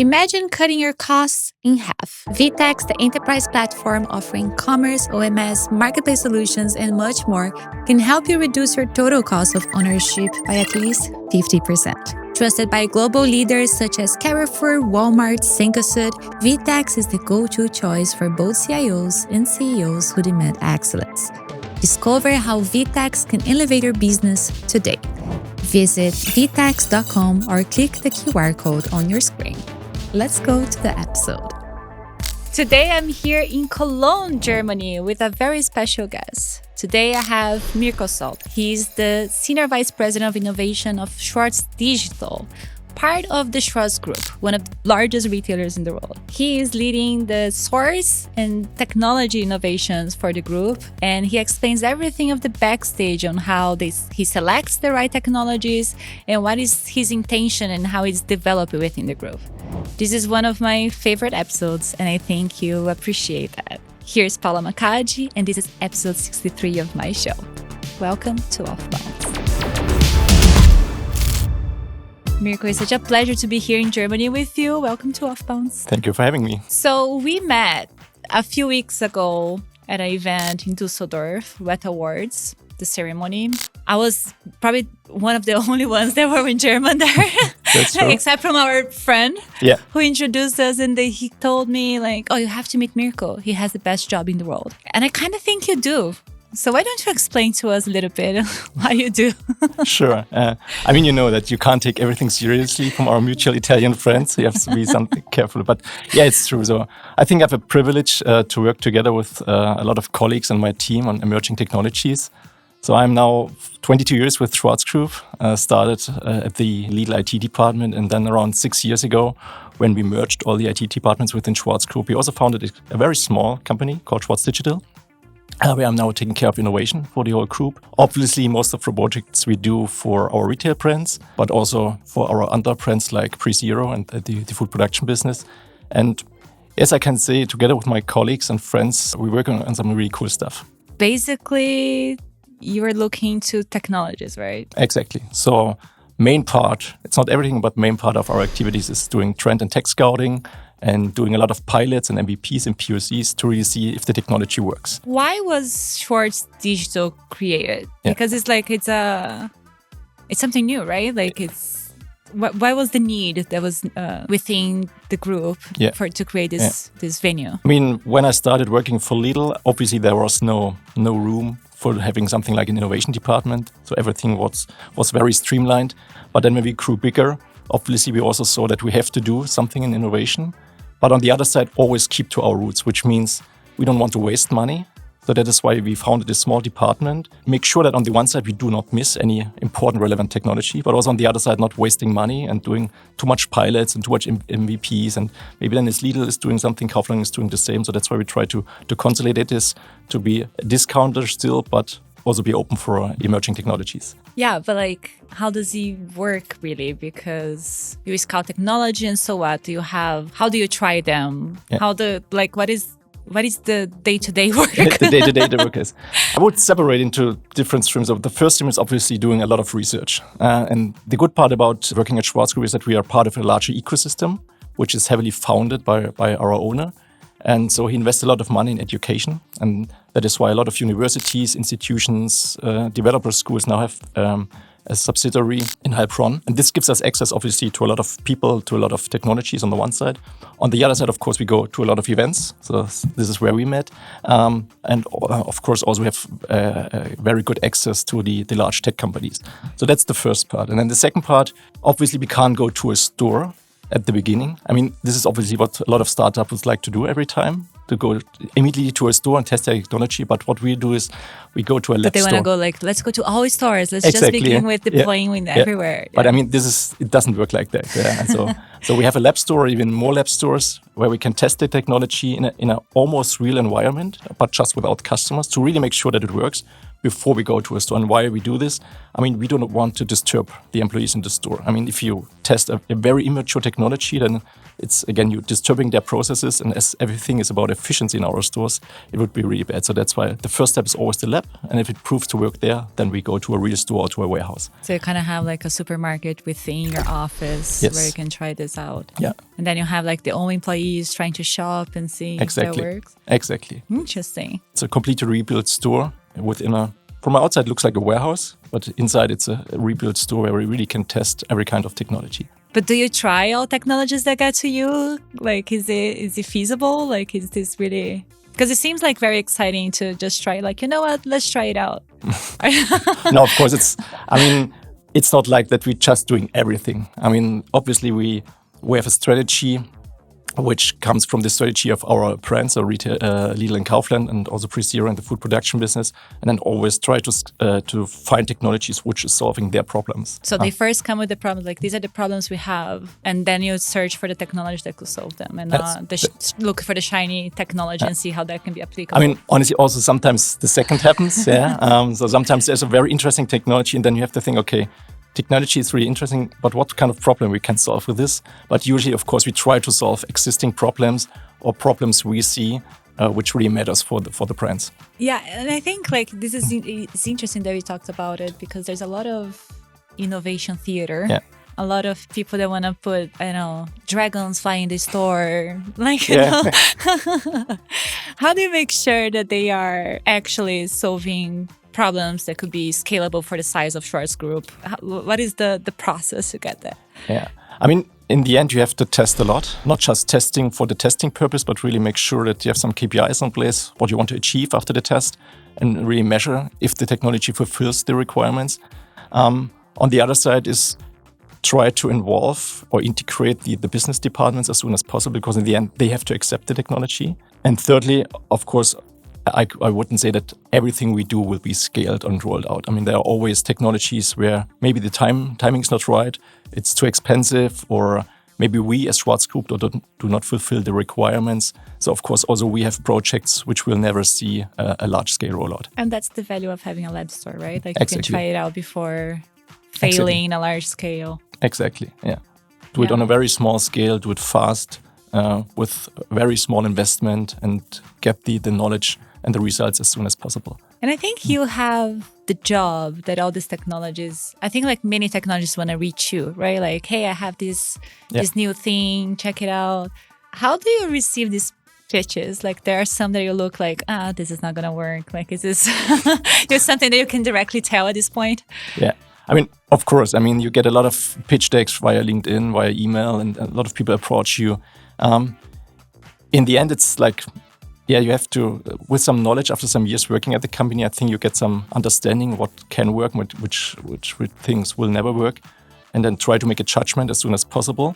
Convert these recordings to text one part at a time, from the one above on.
Imagine cutting your costs in half. VTEX, the enterprise platform offering commerce, OMS, marketplace solutions, and much more, can help you reduce your total cost of ownership by at least 50%. Trusted by global leaders such as Carrefour, Walmart, Cencosud, VTEX is the go-to choice for both CIOs and CEOs who demand excellence. Discover how VTEX can elevate your business today. Visit vtex.com or click the QR code on your screen. Let's go to the episode. Today I'm here in Cologne, Germany with a very special guest. Today I have Mirko Saul. He's the Senior Vice President of Innovation of Schwarz Digital, part of the Schwarz Group, one of the largest retailers in the world. He is leading the source and technology innovations for the group, and he explains everything of the backstage on how he selects the right technologies and what is his intention and how it's developed within the group. This is one of my favorite episodes, and I think you'll appreciate that. Here's Paula Macadi, and this is episode 63 of my show. Welcome to Off Bounds. Mirko, it's such a pleasure to be here in Germany with you. Welcome to Off Bounds. Thank you for having me. So we met a few weeks ago at an event in Düsseldorf, WET Awards, the ceremony. I was probably one of the only ones that were in German there. That's true. Except from our friend who introduced us, and he told me like, oh, you have to meet Mirko. He has the best job in the world. And I kind of think you do. So why don't you explain to us a little bit what you do? Sure. I mean, you know that you can't take everything seriously from our mutual Italian friends. You have to be something careful. But yeah, it's true. So I think I have a privilege to work together with a lot of colleagues on my team on emerging technologies. So I'm now 22 years with Schwarz Group, started at the Lidl IT department, and then around 6 years ago, when we merged all the IT departments within Schwarz Group, we also founded a very small company called Schwarz Digital, where I'm now taking care of innovation for the whole group. Obviously, most of Robotics we do for our retail brands, but also for our other brands like PreZero and the food production business. And as I can say, together with my colleagues and friends, we work on some really cool stuff. Basically, you are looking to technologies, right? Exactly. So main part, it's not everything, but main part of our activities is doing trend and tech scouting and doing a lot of pilots and MVPs and POCs to really see if the technology works. Why was Schwarz Digital created? Yeah. Because it's something new, right? Like why was the need that was within the group to create this venue? I mean, when I started working for Lidl, obviously there was no room for having something like an innovation department. So everything was very streamlined. But then when we grew bigger, obviously we also saw that we have to do something in innovation. But on the other side, always keep to our roots, which means we don't want to waste money. So that is why we founded a small department. Make sure that on the one side, we do not miss any important relevant technology, but also on the other side, not wasting money and doing too much pilots and too much MVPs. And maybe then Lidl is doing something, Kaufland is doing the same. So that's why we try to consolidate this, to be a discounter still, but also be open for emerging technologies. Yeah, but like, how does it work really? Because you scout technology and so what? How do you try them? Yeah. What is the day-to-day work? The day-to-day work is. I would separate into different streams. The first stream is obviously doing a lot of research. And the good part about working at Schwarz Group is that we are part of a larger ecosystem, which is heavily founded by our owner. And so he invests a lot of money in education. And that is why a lot of universities, institutions, developer schools now have a subsidiary in Heilbronn. And this gives us access, obviously, to a lot of people, to a lot of technologies on the one side. On the other side, of course, we go to a lot of events. So this is where we met. And of course, also we have very good access to the large tech companies. So that's the first part. And then the second part, obviously, we can't go to a store at the beginning. I mean, this is obviously what a lot of startups would like to do every time, to go immediately to a store and test their technology. But what we do is we go to a lab store. But they want to go like, let's go to all stores. Let's just begin with deploying everywhere. But I mean, it doesn't work like that. Yeah. And so we have a lab store, even more lab stores, where we can test the technology in an almost real environment, but just without customers, to really make sure that it works before we go to a store. And why we do this? I mean, we don't want to disturb the employees in the store. I mean, if you test a very immature technology, then it's, again, you're disturbing their processes. And as everything is about efficiency in our stores, it would be really bad. So that's why the first step is always the lab. And if it proves to work there, then we go to a real store or to a warehouse. So you kind of have like a supermarket within your office where you can try this out. Yeah. And then you have like the own employees trying to shop and see if that works. Exactly. Interesting. It's a completely rebuilt store from outside it looks like a warehouse, but inside it's a rebuilt store where we really can test every kind of technology. But do you try all technologies that get to you? Like, is it feasible? Like, is this really... Because it seems like very exciting to just try, like, you know what, let's try it out. No, of course, it's not like that we're just doing everything. I mean, obviously we have a strategy which comes from the strategy of our brands, so retail, Lidl and Kaufland, and also PreZero in the food production business, and then always try to find technologies which is solving their problems. So they first come with the problems, like these are the problems we have, and then you search for the technology that could solve them, and look for the shiny technology and see how that can be applicable. I mean, honestly, also sometimes the second happens. So sometimes there's a very interesting technology, and then you have to think, okay, technology is really interesting, but what kind of problem we can solve with this? But usually, of course, we try to solve existing problems or problems we see which really matters for the brands. Yeah, and I think like it's interesting that we talked about it because there's a lot of innovation theater. Yeah. A lot of people that want to put, dragons flying in the store. Like, how do you make sure that they are actually solving problems that could be scalable for the size of Schwarz Group? What is the process to get there? Yeah, I mean, in the end, you have to test a lot, not just testing for the testing purpose, but really make sure that you have some KPIs in place, what you want to achieve after the test, and really measure if the technology fulfills the requirements. On the other side is try to involve or integrate the business departments as soon as possible, because in the end, they have to accept the technology. And thirdly, of course, I wouldn't say that everything we do will be scaled and rolled out. I mean, there are always technologies where maybe the timing is not right, it's too expensive, or maybe we as Schwarz Group do not fulfill the requirements. So, of course, also we have projects which will never see a large-scale rollout. And that's the value of having a lab store, right? Like you can try it out before failing in a large scale. Exactly, yeah. Do it on a very small scale, do it fast, with very small investment, and get the knowledge and the results as soon as possible. And I think you have the job that all these technologies, I think like many technologies want to reach you, right? Like, hey, I have this new thing, check it out. How do you receive these pitches? Like there are some that you look like, this is not going to work. Like, is this there's something that you can directly tell at this point? Yeah. I mean, of course, you get a lot of pitch decks via LinkedIn, via email, and a lot of people approach you. In the end, it's like, you have to, with some knowledge after some years working at the company, I think you get some understanding what can work, which things will never work, and then try to make a judgment as soon as possible.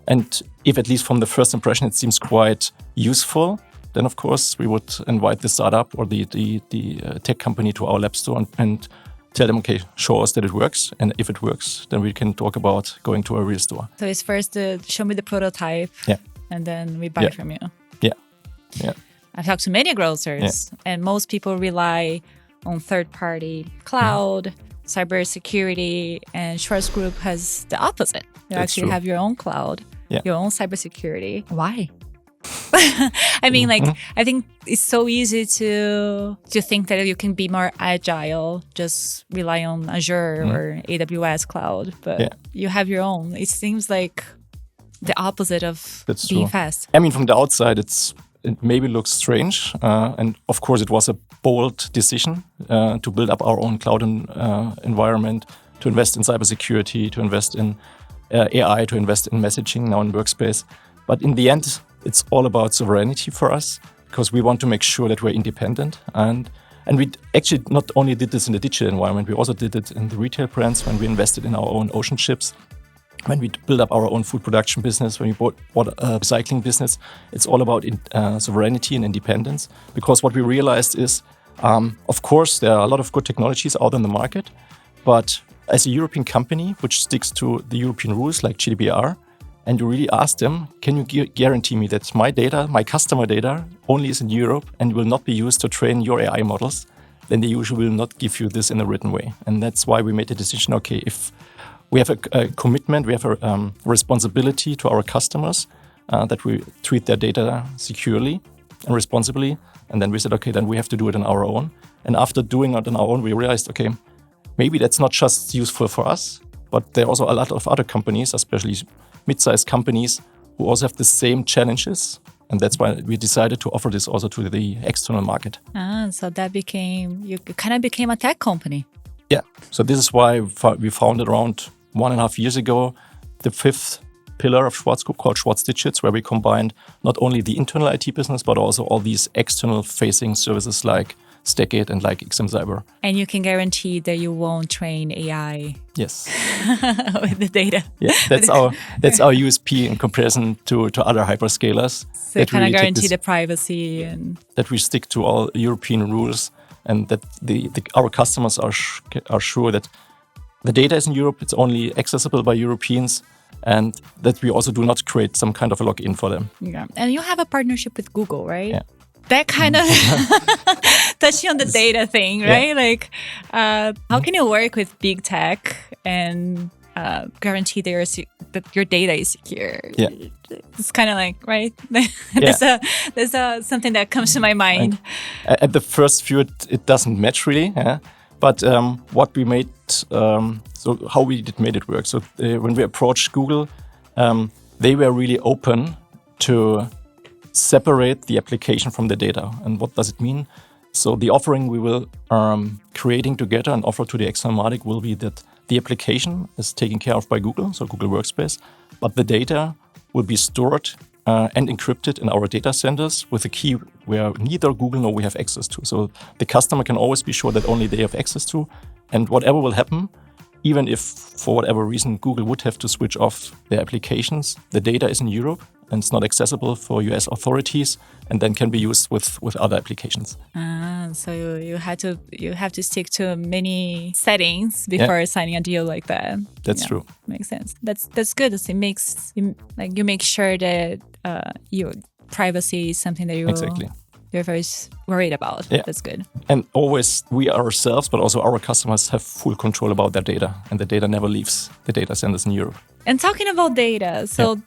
And if at least from the first impression it seems quite useful, then of course we would invite the startup or the tech company to our lab store and tell them, okay, show us that it works. And if it works, then we can talk about going to a real store. So it's first to show me the prototype, and then we buy from you. Yeah. I've talked to many grocers, and most people rely on third-party cloud, cybersecurity, and Schwarz Group has the opposite. You actually have your own cloud, your own cybersecurity. Why? I mean, I think it's so easy to think that you can be more agile, just rely on Azure or AWS cloud, but you have your own. It seems like the opposite of being fast. I mean, from the outside, it maybe looks strange. And of course, it was a bold decision to build up our own cloud environment, to invest in cybersecurity, to invest in AI, to invest in messaging now in Workspace. But in the end, it's all about sovereignty for us, because we want to make sure that we're independent. And we actually not only did this in the digital environment, we also did it in the retail brands when we invested in our own ocean ships, when we built up our own food production business, when we bought a recycling business. It's all about sovereignty and independence. Because what we realized is, of course, there are a lot of good technologies out on the market, but as a European company which sticks to the European rules like GDPR, and you really ask them, can you guarantee me that my data, my customer data, only is in Europe and will not be used to train your AI models, then they usually will not give you this in a written way. And that's why we made the decision, okay, if we have a commitment, we have a responsibility to our customers that we treat their data securely. and responsibly. And then we said, okay, then we have to do it on our own. And after doing it on our own, we realized, okay, maybe that's not just useful for us, but there are also a lot of other companies, especially mid-sized companies, who also have the same challenges. And that's why we decided to offer this also to the external market. So you kind of became a tech company. Yeah. So this is why we founded around 1.5 years ago the fifth pillar of Schwarz Group called Schwarz Digital, where we combined not only the internal IT business, but also all these external facing services like Stackit and like XM Cyber. And you can guarantee that you won't train AI. Yes. With the data. Yeah, that's our USP in comparison to other hyperscalers. So you kind of guarantee the privacy and that we stick to all European rules, and that our customers are sure that the data is in Europe, it's only accessible by Europeans, and that we also do not create some kind of a login for them. Yeah, and you have a partnership with Google, right? Yeah. That kind of touching on the data thing, right? Yeah. Like, how can you work with big tech and guarantee that your data is secure? Yeah. It's kind of like, right? There's something that comes to my mind. At the first view, it doesn't match really. Yeah? But what we made, so how we made it work. So when we approached Google, they were really open to separate the application from the data. And what does it mean? So the offering we will creating together and offer to the external market will be that the application is taken care of by Google, so Google Workspace, but the data will be stored and encrypted in our data centers with a key where neither Google nor we have access to. So the customer can always be sure that only they have access to, and whatever will happen, even if for whatever reason Google would have to switch off their applications, the data is in Europe and it's not accessible for US authorities, and then can be used with other applications. So you have to stick to many settings before signing a deal like that. That's true. Makes sense. That's good. It makes you make sure that your privacy is something that you're very worried about. Yeah. That's good. And always we ourselves, but also our customers have full control about their data, and the data never leaves the data centers in Europe. And talking about data, so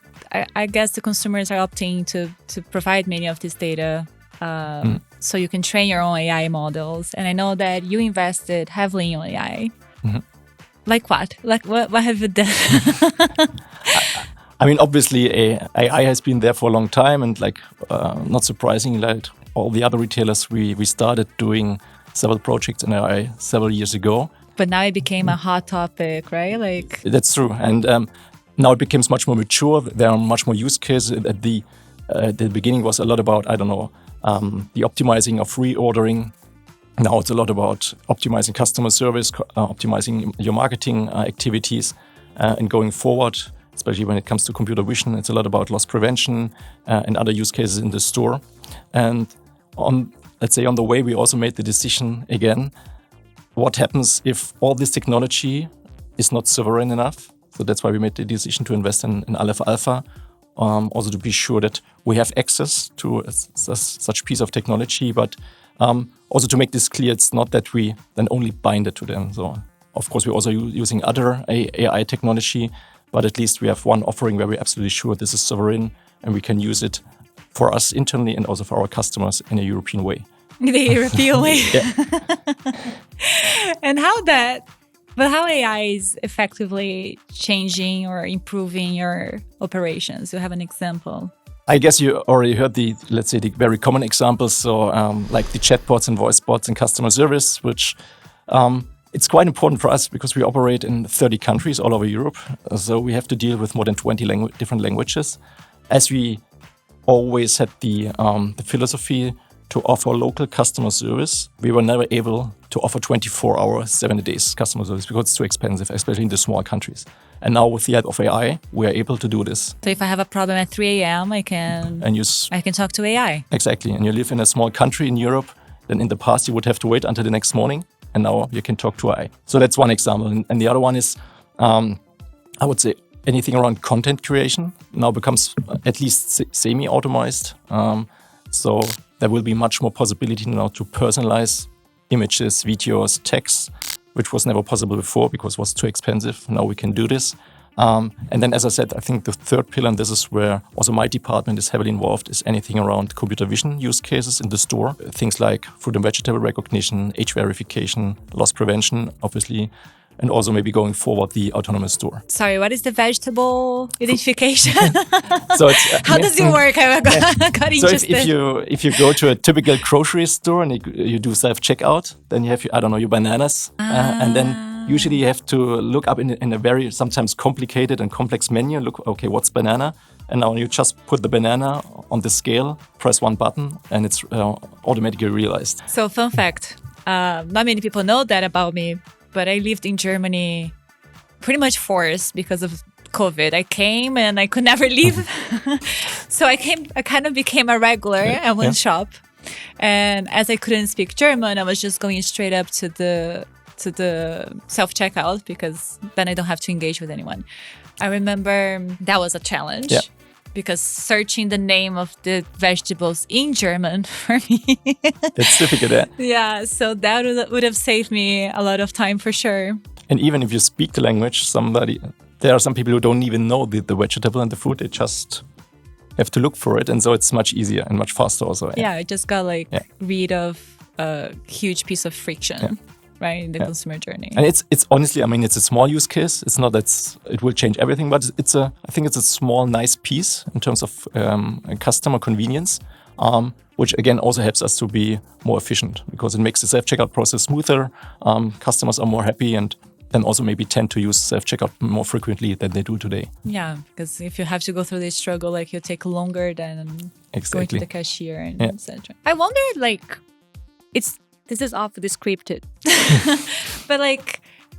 I guess the consumers are opting to provide many of this data so you can train your own AI models. And I know that you invested heavily in AI. Mm-hmm. Like what? Like what have you done? I mean, obviously, AI has been there for a long time, and not surprisingly, like all the other retailers, we started doing several projects in AI several years ago. But now it became a hot topic, right? Like that's true, and now it becomes much more mature. There are much more use cases. At the beginning was a lot about the optimizing of reordering. Now it's a lot about optimizing customer service, optimizing your marketing activities, and going forward, especially when it comes to computer vision, it's a lot about loss prevention and other use cases in the store. And on the way, we also made the decision again, what happens if all this technology is not sovereign enough? So that's why we made the decision to invest in Aleph Alpha, also to be sure that we have access to such piece of technology, but also to make this clear, it's not that we then only bind it to them. So of course, we're also using other AI technology, but at least we have one offering where we're absolutely sure this is sovereign and we can use it for us internally and also for our customers in a European way. The European way. Yeah. And how AI is effectively changing or improving your operations? You have an example? I guess you already heard the very common examples. So like the chatbots and voice bots in customer service, which it's quite important for us because we operate in 30 countries all over Europe. So we have to deal with more than 20 different languages. As we always had the philosophy to offer local customer service, we were never able to offer 24 hours, 7 days customer service because it's too expensive, especially in the small countries. And now with the help of AI, we are able to do this. So if I have a problem at 3 a.m., I can talk to AI. Exactly. And you live in a small country in Europe, then in the past you would have to wait until the next morning, and now you can talk to AI. So that's one example. And the other one is, I would say, anything around content creation now becomes at least semi-automized. So there will be much more possibility now to personalize images, videos, text, which was never possible before because it was too expensive. Now we can do this. And then, as I said, I think the third pillar, and this is where also my department is heavily involved, is anything around computer vision use cases in the store. Things like fruit and vegetable recognition, age verification, loss prevention, obviously, and also maybe going forward the autonomous store. Sorry, what is the vegetable identification? So it's, how does it work? I got interested. So if you go to a typical grocery store and you do self-checkout, then you have, your bananas. And then usually you have to look up in a very sometimes complicated and complex menu, look, okay, what's banana? And now you just put the banana on the scale, press one button, and it's automatically realized. So fun fact, not many people know that about me, but I lived in Germany pretty much forced because of COVID. I came and I could never leave. So I kind of became a regular at one shop. And as I couldn't speak German, I was just going straight up to the self-checkout because then I don't have to engage with anyone. I remember that was a challenge because searching the name of the vegetables in German for me. It's difficult, Yeah, so that would have saved me a lot of time for sure. And even if you speak the language, there are some people who don't even know the vegetable and the fruit. They just have to look for it. And so it's much easier and much faster also. Yeah, I just got rid of a huge piece of friction. Right, in the consumer journey. And it's honestly, it's a small use case. It's not that it will change everything, but I think it's a small, nice piece in terms of customer convenience, which again also helps us to be more efficient because it makes the self-checkout process smoother. Customers are more happy and then also maybe tend to use self-checkout more frequently than they do today. Yeah, because if you have to go through this struggle, you take longer than going to the cashier and etc. I wonder, this is off the scripted, but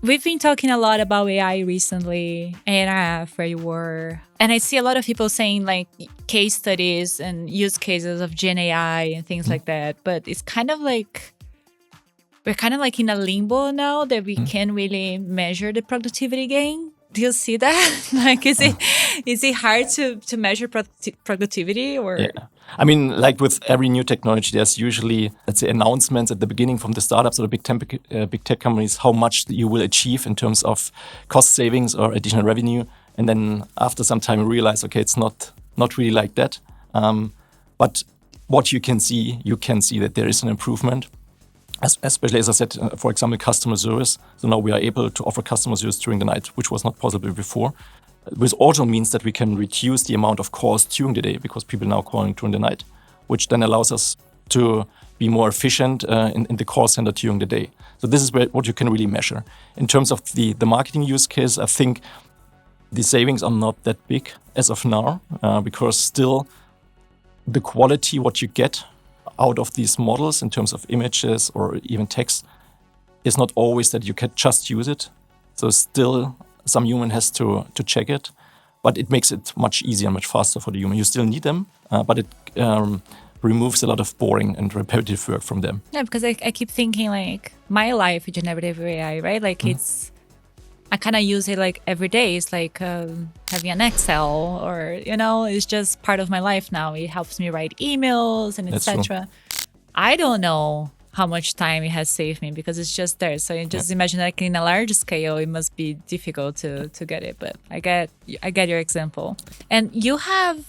we've been talking a lot about AI recently, ANF, where you were, and I see a lot of people saying case studies and use cases of Gen AI and things like that. But it's kind of we're kind of in a limbo now that we can't really measure the productivity gain. Do you see that? Is it hard to measure productivity or? Yeah. With every new technology, there's usually, let's say, announcements at the beginning from the startups or the big tech companies, how much you will achieve in terms of cost savings or additional revenue. And then after some time, you realize, okay, it's not really like that. But what you can see that there is an improvement. Especially, as I said, for example, customer service. So now we are able to offer customer service during the night, which was not possible before. Which also means that we can reduce the amount of calls during the day because people are now calling during the night, which then allows us to be more efficient in the call center during the day. So this is what you can really measure. In terms of the marketing use case, I think the savings are not that big as of now because still the quality, what you get out of these models in terms of images or even text is not always that you can just use it. So still some human has to check it, but it makes it much easier and much faster for the human. You still need them, but it removes a lot of boring and repetitive work from them. Yeah, because I keep thinking my life with generative AI, right? I kind of use it every day. It's having an Excel or, it's just part of my life now. It helps me write emails and etc. I don't know how much time it has saved me because it's just there. So you just imagine in a large scale, it must be difficult to get it. But I get your example. And you have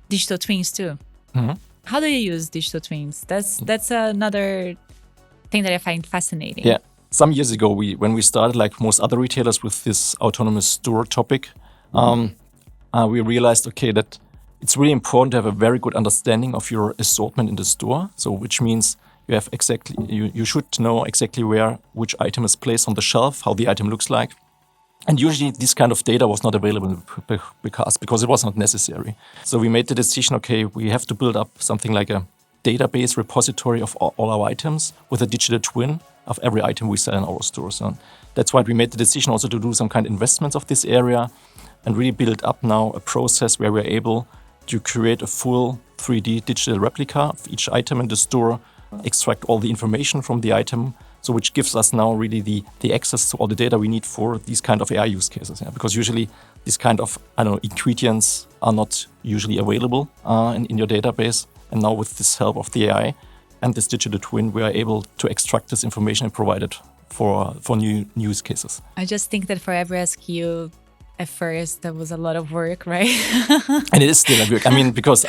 digital twins too. Mm-hmm. How do you use digital twins? That's another thing that I find fascinating. Yeah. Some years ago, when we started, like most other retailers, with this autonomous store topic, we realized, okay, that it's really important to have a very good understanding of your assortment in the store. So, which means you should know exactly where which item is placed on the shelf, how the item looks like. And usually this kind of data was not available because it was not necessary. So we made the decision, okay, we have to build up something like a database repository of all our items with a digital twin of every item we sell in our stores. And that's why we made the decision also to do some kind of investments of this area and really build up now a process where we're able to create a full 3D digital replica of each item in the store, extract all the information from the item, so which gives us now really the access to all the data we need for these kind of AI use cases. Yeah? Because usually these kind of, ingredients are not usually available in your database. And now with this help of the AI and this digital twin, we are able to extract this information and provide it for new use cases. I just think that for every SKU, at first that was a lot of work, right? And it is still a work. I mean, because,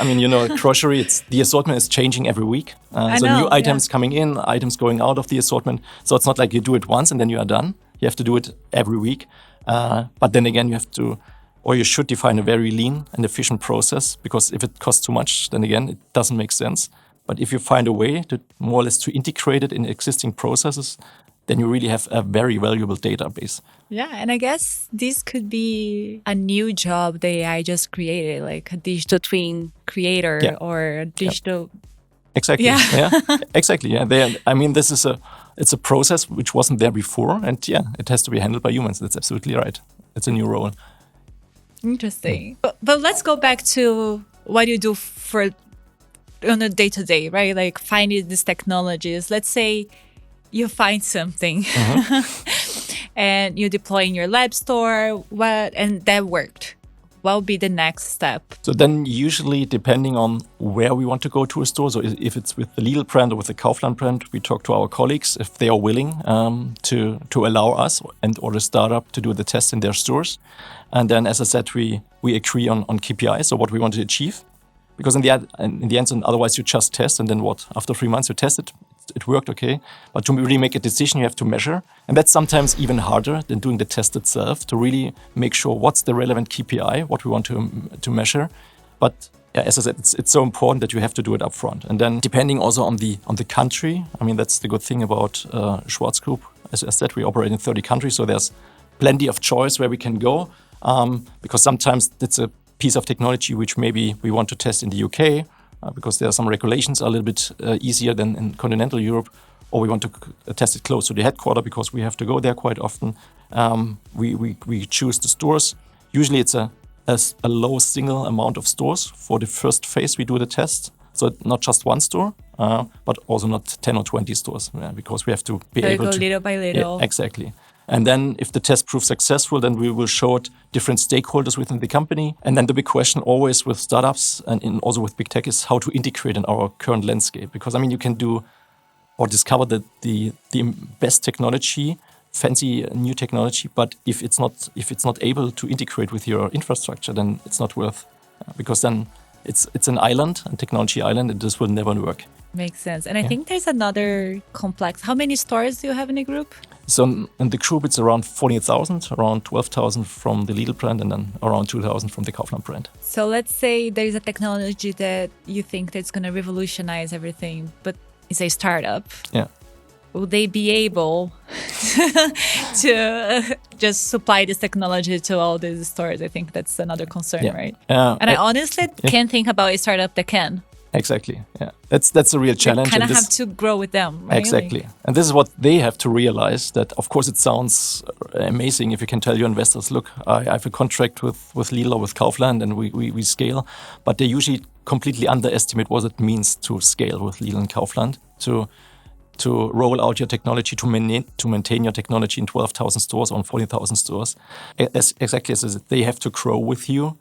grocery, the assortment is changing every week. New items coming in, items going out of the assortment. So it's not like you do it once and then you are done. You have to do it every week. But then again, you should define a very lean and efficient process, because if it costs too much, then again, it doesn't make sense. But if you find a way to more or less to integrate it in existing processes, then you really have a very valuable database. Yeah, and I guess this could be a new job the AI just created, like a digital twin creator or a digital... Exactly. Yeah. Exactly. Yeah. It's a process which wasn't there before, and it has to be handled by humans. That's absolutely right. It's a new role. Interesting. But let's go back to what you do on a day-to-day, right? Like finding these technologies. Let's say you find something and you deploy in your lab store, and that worked. What would be the next step? So then usually, depending on where we want to go to a store, so if it's with the Lidl brand or with the Kaufland brand, we talk to our colleagues if they are willing to allow us or the startup to do the test in their stores. And then, as I said, we agree on KPIs, so what we want to achieve. Because in the end, otherwise you just test, and then what? After 3 months you test it, it worked, okay. But to really make a decision, you have to measure. And that's sometimes even harder than doing the test itself, to really make sure what's the relevant KPI, what we want to measure. But as I said, it's so important that you have to do it upfront. And then depending also on the country, that's the good thing about Schwarz Group. As I said, we operate in 30 countries, so there's plenty of choice where we can go. Because sometimes it's a piece of technology which maybe we want to test in the UK, because there are some regulations a little bit easier than in continental Europe, or we want to test it close to the headquarters because we have to go there quite often. We choose the stores. Usually it's a low single amount of stores for the first phase we do the test. So not just one store, but also not 10 or 20 stores, because we have to be able to... little by little. Yeah, exactly. And then if the test proves successful, then we will show it different stakeholders within the company. And then the big question always with startups and also with big tech is how to integrate in our current landscape. Because, you can do or discover the best technology, fancy new technology, but if it's not able to integrate with your infrastructure, then it's not worth, because then it's an island, a technology island, and this will never work. Makes sense. And I think there's another complex. How many stores do you have in the group? So in the group, it's around 14,000, around 12,000 from the Lidl brand, and then around 2,000 from the Kaufland brand. So let's say there's a technology that you think that's going to revolutionize everything, but it's a startup. Yeah. Will they be able to just supply this technology to all these stores? I think that's another concern, right? And I honestly can't think about a startup that can. Exactly. Yeah, that's a real challenge. You kind of have to grow with them, right? Exactly. And this is what they have to realize, that of course it sounds amazing if you can tell your investors, look, I have a contract with Lidl or with Kaufland and we scale, but they usually completely underestimate what it means to scale with Lidl and Kaufland, to roll out your technology, to maintain your technology in 12,000 stores or 14,000 stores. Exactly as they have to grow with you.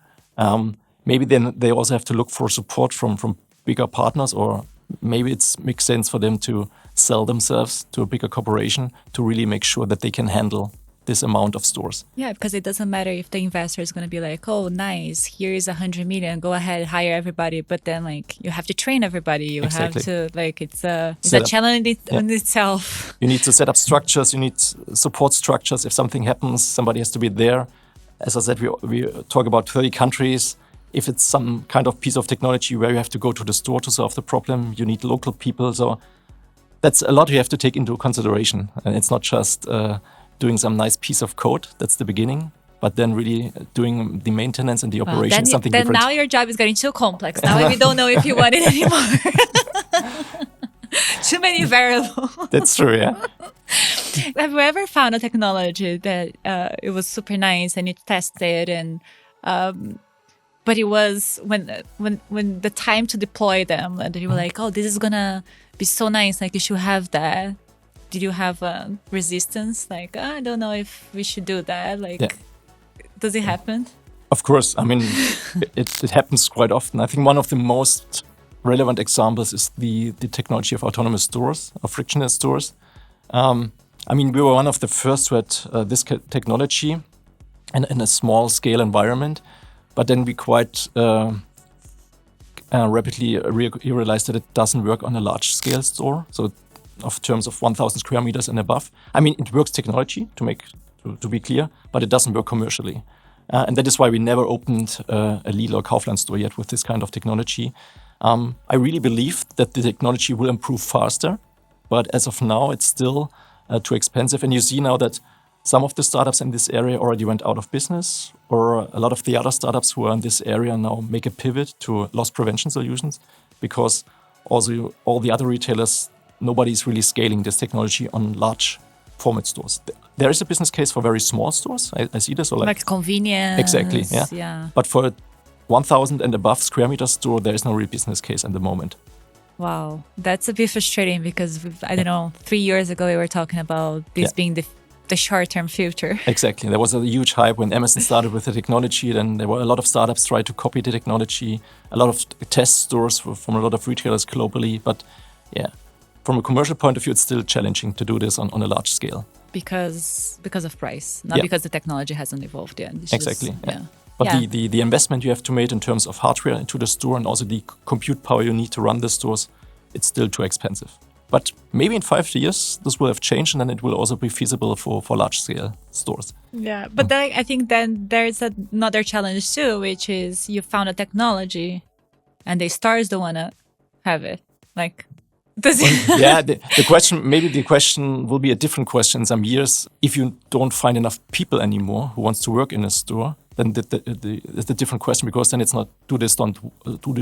Maybe then they also have to look for support from bigger partners, or maybe it makes sense for them to sell themselves to a bigger corporation to really make sure that they can handle this amount of stores. Yeah, because it doesn't matter if the investor is going to be like, oh, nice, here is 100 million, go ahead, hire everybody. But then you have to train everybody. You have to, it's a challenge in itself. You need to set up structures. You need support structures. If something happens, somebody has to be there. As I said, we talk about 30 countries. If it's some kind of piece of technology where you have to go to the store to solve the problem, you need local people. So that's a lot you have to take into consideration. And it's not just doing some nice piece of code. That's the beginning. But then really doing the maintenance and the operation is something different. Then now your job is getting too complex. Now we don't know if you want it anymore. Too many variables. That's true, yeah. Have you ever found a technology that it was super nice and you tested and... but it was when the time to deploy them, and you were like, oh, this is gonna be so nice, you should have that. Did you have resistance? I don't know if we should do that. Does it happen? Of course. It happens quite often. I think one of the most relevant examples is the technology of autonomous stores, of frictionless stores. We were one of the first who had this technology. in a small scale environment. But then we quite rapidly realized that it doesn't work on a large scale store. So of terms of 1,000 square meters and above. I mean, it works technology to be clear, but it doesn't work commercially. And that is why we never opened a Lidl or Kaufland store yet with this kind of technology. I really believe that the technology will improve faster, but as of now, it's still too expensive. And you see now that some of the startups in this area already went out of business, or a lot of the other startups who are in this area now make a pivot to loss prevention solutions, because also all the other retailers, nobody's really scaling this technology on large format stores. There is a business case for very small stores. I see this. Like convenience. Exactly, yeah. But for 1,000 and above square meter store, there is no real business case at the moment. Wow, that's a bit frustrating because, I don't know, 3 years ago we were talking about this being the short-term future. Exactly. There was a huge hype when Amazon started with the technology. Then there were a lot of startups trying to copy the technology, a lot of test stores from a lot of retailers globally. But yeah, from a commercial point of view, it's still challenging to do this on a large scale. Because of price, not because the technology hasn't evolved yet. It's exactly. Just, But the investment you have to make in terms of hardware into the store and also the compute power you need to run the stores, it's still too expensive. But maybe in 5 years, this will have changed and then it will also be feasible for large-scale stores. Yeah, but then I think then there's another challenge too, which is you found a technology and the stars don't want to have it. Like, does it? Yeah, the question will be a different question in some years. If you don't find enough people anymore who wants to work in a store, then it's a different question, because then it's not do the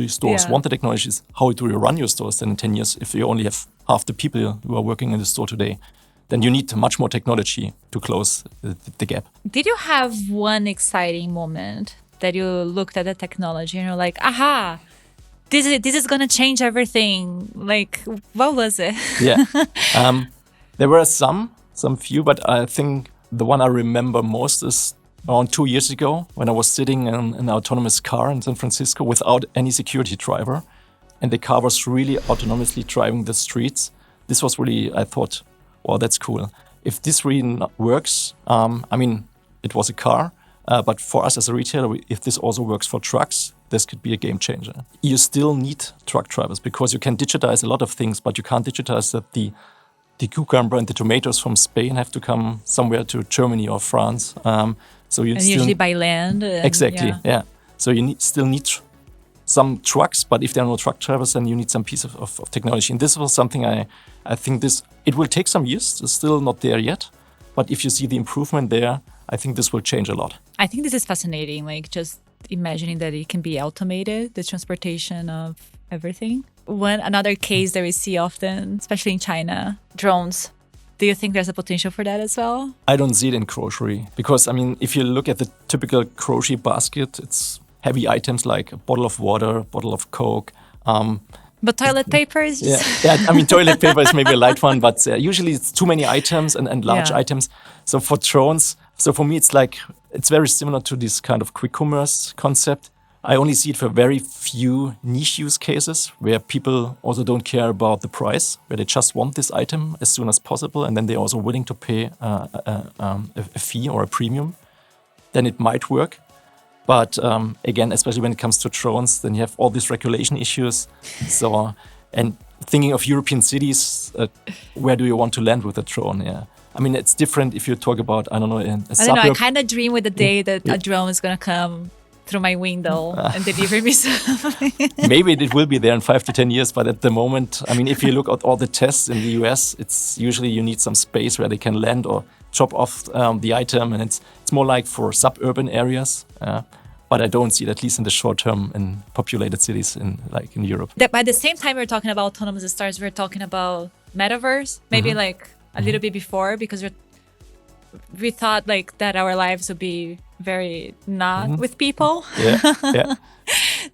stores want the technologies? How do you run your stores then in 10 years if you only have half the people who are working in the store today? Then you need much more technology to close the gap. Did you have one exciting moment that you looked at the technology and you're like, aha, this is going to change everything? Like, what was it? Yeah. There were some few, but I think the one I remember most is around 2 years ago when I was sitting in an autonomous car in San Francisco without any security driver. And the car was really autonomously driving the streets. This was really, I thought, wow, that's cool. If this really works, I mean, it was a car, but for us as a retailer, if this also works for trucks, this could be a game changer. You still need truck drivers because you can digitize a lot of things, but you can't digitize that the cucumber and the tomatoes from Spain have to come somewhere to Germany or France. So you usually by land. Exactly, yeah. So you still need some trucks, but if there are no truck drivers, then you need some piece of technology. And this was something I think it will take some years. It's still not there yet. But if you see the improvement there, I think this will change a lot. I think this is fascinating, like just imagining that it can be automated, the transportation of everything. Another case that we see often, especially in China, drones. Do you think there's a potential for that as well? I don't see it in grocery because, I mean, if you look at the typical grocery basket, it's heavy items like a bottle of water, a bottle of Coke. But toilet paper is just... Yeah. I mean, toilet paper is maybe a light one, but usually it's too many items and large items. So for drones, for me, it's very similar to this kind of quick commerce concept. I only see it for very few niche use cases where people also don't care about the price, where they just want this item as soon as possible, and then they're also willing to pay a fee or a premium. Then it might work. But again, especially when it comes to drones, then you have all these regulation issues. So, and thinking of European cities, where do you want to land with a drone? Yeah. I mean, it's different if you talk about, I don't know, a suburb. I kind of dream with the day that a drone is going to come through my window and deliver me something. Maybe it will be there in 5 to 10 years, but at the moment, I mean, if you look at all the tests in the US, it's usually you need some space where they can land or drop off the item, and it's more like for suburban areas. But I don't see it, at least in the short term, in populated cities in Europe. But at the same time, we're talking about autonomous stars. We're talking about Metaverse, maybe like a little bit before, because we thought like that our lives would be very not with people. Yeah.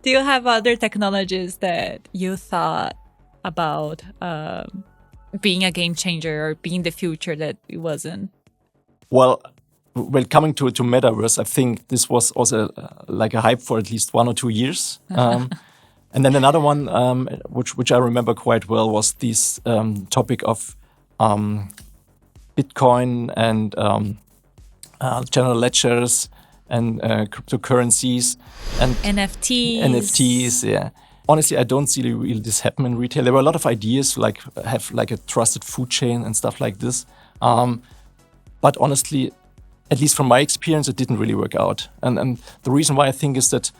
Do you have other technologies that you thought about being a game changer or being the future that it wasn't? Well, coming to Metaverse, I think this was also like a hype for at least 1 or 2 years. And then another one, which I remember quite well, was this topic of Bitcoin and general ledgers and cryptocurrencies and NFTs. Yeah. Honestly, I don't see really this happen in retail. There were a lot of ideas like have like a trusted food chain and stuff like this. But honestly, at least from my experience, it didn't really work out. And the reason why I think is that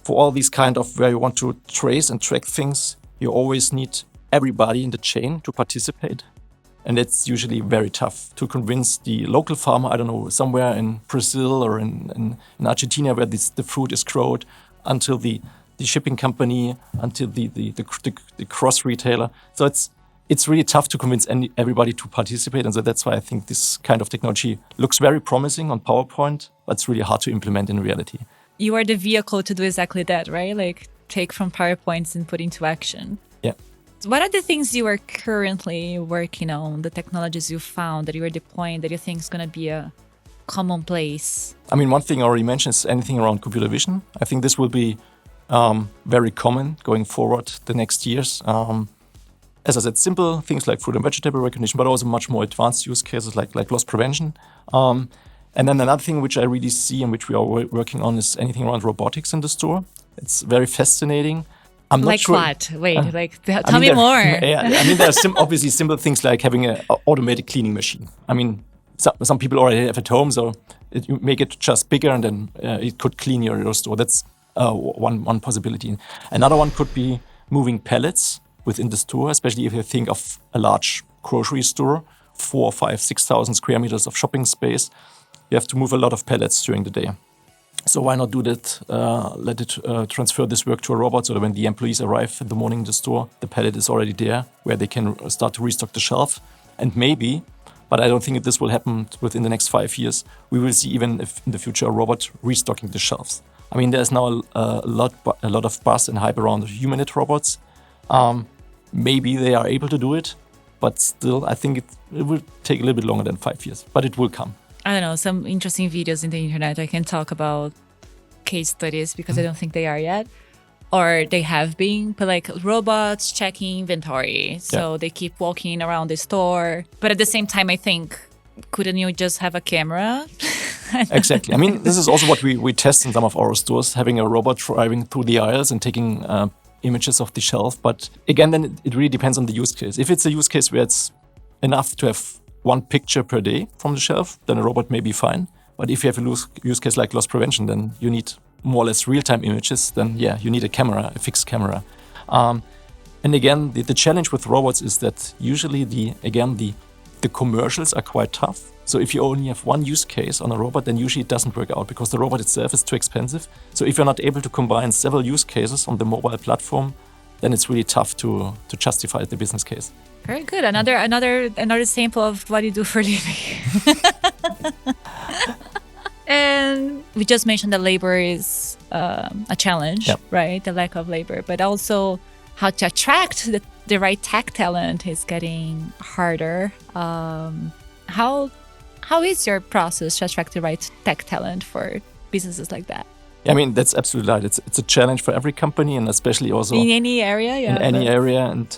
for all these kind of where you want to trace and track things, you always need everybody in the chain to participate. And it's usually very tough to convince the local farmer, I don't know, somewhere in Brazil or in Argentina where the fruit is grown, until the shipping company, until the cross retailer. So it's really tough to convince everybody to participate. And so that's why I think this kind of technology looks very promising on PowerPoint, but it's really hard to implement in reality. You are the vehicle to do exactly that, right? Like take from PowerPoints and put into action. Yeah. What are the things you are currently working on, the technologies you found that you are deploying that you think is going to be a commonplace? I mean, one thing I already mentioned is anything around computer vision. I think this will be very common going forward the next years. As I said, simple things like fruit and vegetable recognition, but also much more advanced use cases like loss prevention. And then another thing which I really see and which we are working on is anything around robotics in the store. It's very fascinating. I'm not like sure. What? Wait, tell me more. Yeah, I mean, there are obviously simple things like having an automated cleaning machine. I mean, some people already have at home, so you make it just bigger and then it could clean your store. That's one possibility. Another one could be moving pallets within the store, especially if you think of a large grocery store, 4,000, 5,000, 6,000 square meters of shopping space. You have to move a lot of pallets during the day. So why not do that? Let it transfer this work to a robot so that when the employees arrive in the morning in the store, the pallet is already there where they can start to restock the shelf. And maybe, but I don't think this will happen within the next 5 years, we will see even if in the future a robot restocking the shelves. I mean, there's now a lot of buzz and hype around humanoid robots. Maybe they are able to do it, but still, I think it will take a little bit longer than 5 years, but it will come. I don't know, some interesting videos in the internet. I can talk about case studies because I don't think they are yet, or they have been, but like robots checking inventory. So they keep walking around the store. But at the same time, I think, couldn't you just have a camera? Exactly. I mean, this is also what we test in some of our stores, having a robot driving through the aisles and taking images of the shelf. But again, then it really depends on the use case. If it's a use case where it's enough to have one picture per day from the shelf, then a robot may be fine. But if you have a use case like loss prevention, then you need more or less real-time images, then yeah, you need a camera, a fixed camera. And again, the challenge with robots is that usually the commercials are quite tough. So if you only have one use case on a robot, then usually it doesn't work out because the robot itself is too expensive. So if you're not able to combine several use cases on the mobile platform, then it's really tough to justify the business case. Very good. Another sample of what you do for a living. And we just mentioned that labor is a challenge, right? The lack of labor, but also how to attract the right tech talent is getting harder. How is your process to attract the right tech talent for businesses like that? I mean, that's absolutely right. It's a challenge for every company, and especially also in any area. Yeah, in any area, and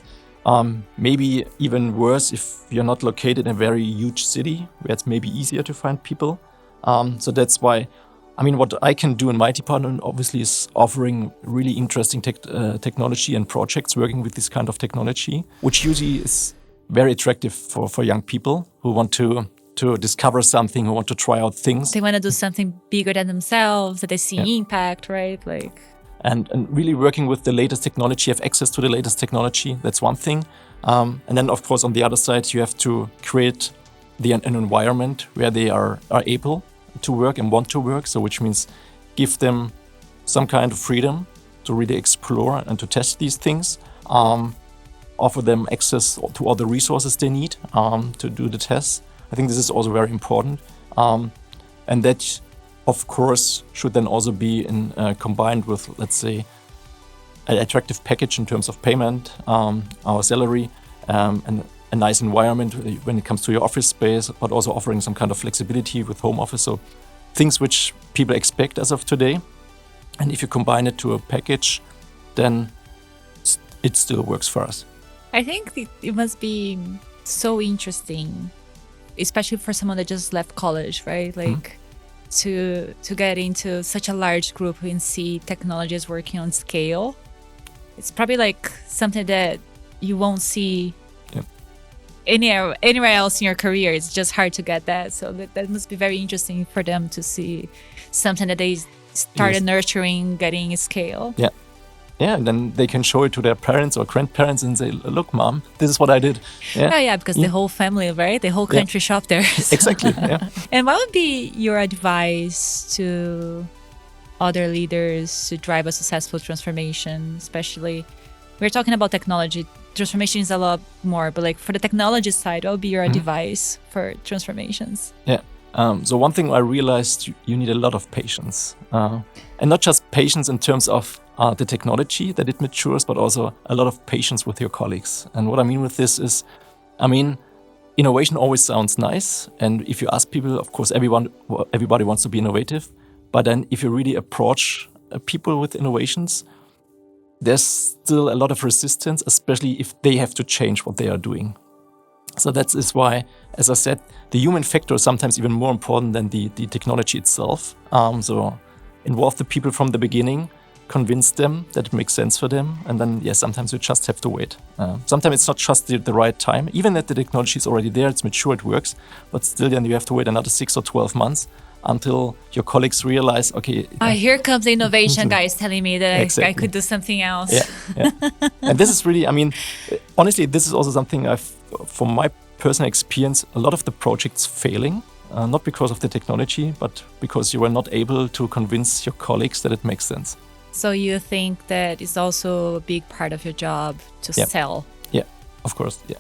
maybe even worse if you're not located in a very huge city where it's maybe easier to find people. So that's why, I mean, what I can do in my department obviously is offering really interesting technology and projects working with this kind of technology, which usually is very attractive for young people who want to discover something, who want to try out things. They want to do something bigger than themselves, that they see impact, right? Like, and really working with the latest technology, have access to the latest technology. That's one thing. And then, of course, on the other side, you have to create an environment where they are able to work and want to work. So which means give them some kind of freedom to really explore and to test these things. Offer them access to all the resources they need to do the tests. I think this is also very important. And that, of course, should then also be combined with, let's say, an attractive package in terms of payment, our salary, and a nice environment when it comes to your office space, but also offering some kind of flexibility with home office. So things which people expect as of today. And if you combine it to a package, then it still works for us. I think it must be so interesting, especially for someone that just left college, right? Like to get into such a large group and see technologies working on scale. It's probably like something that you won't see anywhere else in your career. It's just hard to get that. So that must be very interesting for them to see something that they started nurturing, getting scale. Yeah. Yeah, and then they can show it to their parents or grandparents and say, look, mom, this is what I did. Yeah, because the whole family, right? The whole country shop there. Exactly, yeah. And what would be your advice to other leaders to drive a successful transformation? Especially, we're talking about technology. Transformation is a lot more, but like for the technology side, what would be your advice for transformations? Yeah. So one thing I realized, you need a lot of patience. And not just patience in terms of the technology that it matures, but also a lot of patience with your colleagues. And what I mean with this is, innovation always sounds nice. And if you ask people, of course, everybody wants to be innovative. But then if you really approach people with innovations, there's still a lot of resistance, especially if they have to change what they are doing. So that is why, as I said, the human factor is sometimes even more important than the technology itself. So involve the people from the beginning, convince them that it makes sense for them. And then, sometimes you just have to wait. Sometimes it's not just the right time. Even that the technology is already there, it's mature, it works. But still, then you have to wait another 6 or 12 months until your colleagues realize, okay. Here comes the innovation guys telling me that I could do something else. Yeah. And this is really, honestly, this is also something from my personal experience, a lot of the projects failing, not because of the technology, but because you were not able to convince your colleagues that it makes sense. So you think that is also a big part of your job to sell? Yeah, of course, yeah.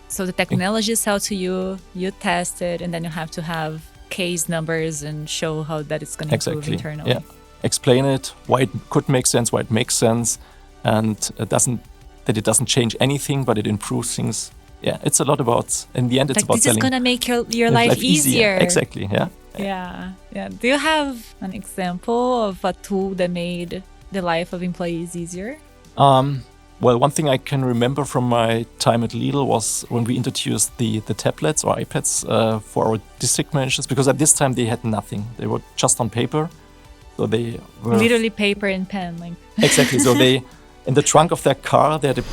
So the technology sell to you, you test it, and then you have to have case numbers and show how that it's going to improve internally. Yeah. Explain it, why it could make sense, why it makes sense, and it doesn't change anything, but it improves things. Yeah, it's a lot about, in the end, it's about selling. This is going to make your life easier. Exactly, yeah. Yeah. Do you have an example of a tool that made the life of employees easier? Well, one thing I can remember from my time at Lidl was when we introduced the tablets or iPads for our district managers, because at this time they had nothing. They were just on paper. So they were... Literally paper and pen. Exactly. So they, in the trunk of their car, they had a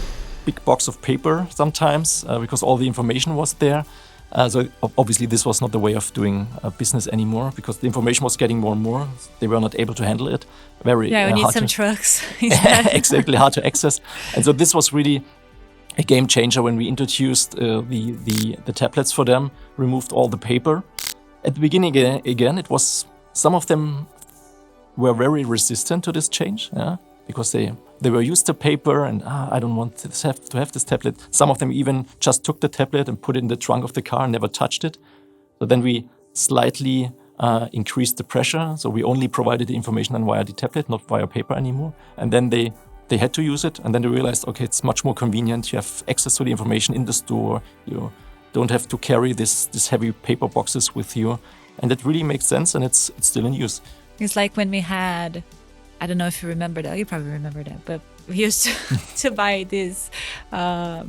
big box of paper sometimes because all the information was there. So obviously this was not the way of doing business anymore because the information was getting more and more. They were not able to handle it. We need some trucks. Exactly, hard to access. And so this was really a game changer when we introduced the tablets for them, removed all the paper. At the beginning, again, it was, some of them were very resistant to this change, because they were used to paper and I don't want to have this tablet. Some of them even just took the tablet and put it in the trunk of the car and never touched it. So then we slightly increased the pressure. So we only provided the information via the tablet, not via paper anymore. And then they had to use it. And then they realized, okay, it's much more convenient. You have access to the information in the store. You don't have to carry this heavy paper boxes with you. And it really makes sense and it's still in use. It's like when we had, I don't know if you remember that. You probably remember that. But we used to buy this, I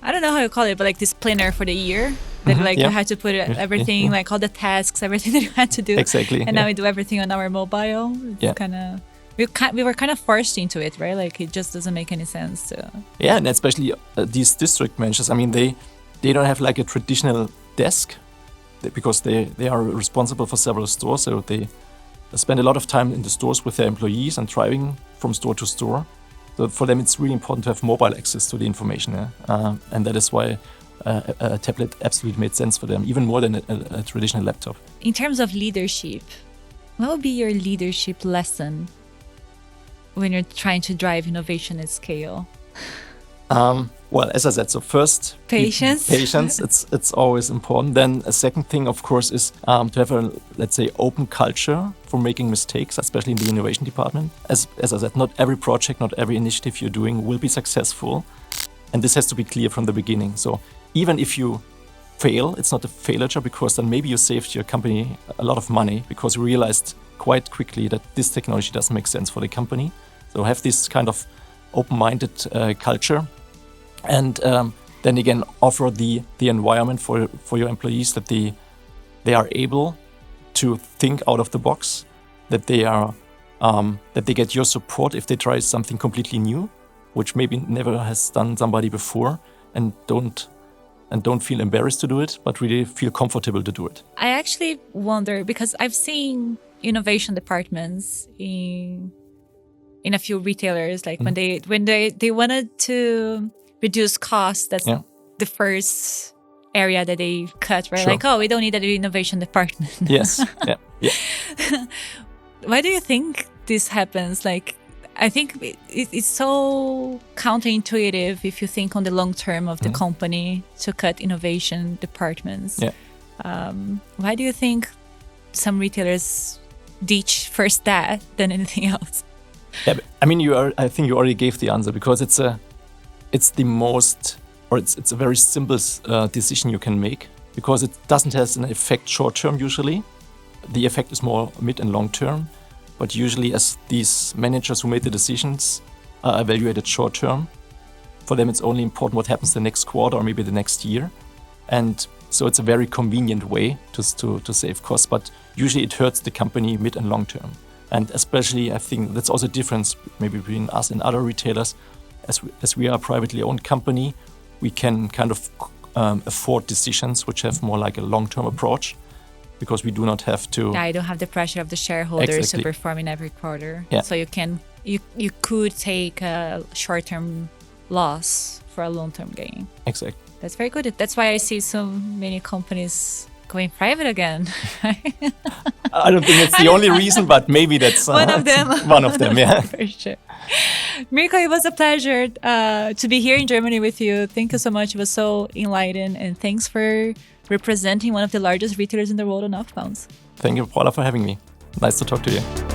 don't know how you call it, but like this planner for the year that you had to put everything, like all the tasks, everything that you had to do. Exactly. And now we do everything on our mobile. It's kind of, we were kind of forced into it, right? Like it just doesn't make any sense to. Yeah, and especially these district managers. I mean, they don't have like a traditional desk because they are responsible for several stores. So they spend a lot of time in the stores with their employees and driving from store to store. So for them, it's really important to have mobile access to the information. And that is why a tablet absolutely made sense for them, even more than a traditional laptop. In terms of leadership, what would be your leadership lesson when you're trying to drive innovation at scale? Well, as I said, so first, patience. Patience, it's always important. Then a second thing, of course, is to have a, let's say, open culture for making mistakes, especially in the innovation department. As I said, not every project, not every initiative you're doing will be successful. And this has to be clear from the beginning. So even if you fail, it's not a failure because then maybe you saved your company a lot of money because you realized quite quickly that this technology doesn't make sense for the company. So have this kind of open-minded culture. And then again, offer the environment for your employees that they are able to think out of the box, that they are that they get your support if they try something completely new, which maybe never has done somebody before, and don't feel embarrassed to do it, but really feel comfortable to do it. I actually wonder, because I've seen innovation departments in a few retailers, like when they wanted to reduce costs, that's the first area that they cut, right? Sure. Like, oh, we don't need an innovation department. Yes. Yeah. Why do you think this happens? Like, I think it's so counterintuitive if you think on the long term of the company to cut innovation departments. Yeah. Why do you think some retailers ditch first that than anything else? Yeah, I mean, I think you already gave the answer, because it's a very simple decision you can make, because it doesn't have an effect short term usually. The effect is more mid and long term. But usually, as these managers who made the decisions are evaluated short term, for them it's only important what happens the next quarter or maybe the next year. And so it's a very convenient way to save costs, but usually it hurts the company mid and long term. And especially, I think that's also a difference maybe between us and other retailers. As we are a privately owned company, we can kind of afford decisions which have more like a long-term approach, because we do not have to. Yeah, you don't have the pressure of the shareholders to perform in every quarter. Yeah. So you could take a short-term loss for a long-term gain. Exactly. That's very good. That's why I see so many companies going private again. I don't think it's the only reason, but maybe that's one of them. One of them, yeah. For sure. Mirko, it was a pleasure to be here in Germany with you. Thank you so much. It was so enlightening, and thanks for representing one of the largest retailers in the world on outbounds. Thank you, Paula, for having me. Nice to talk to you.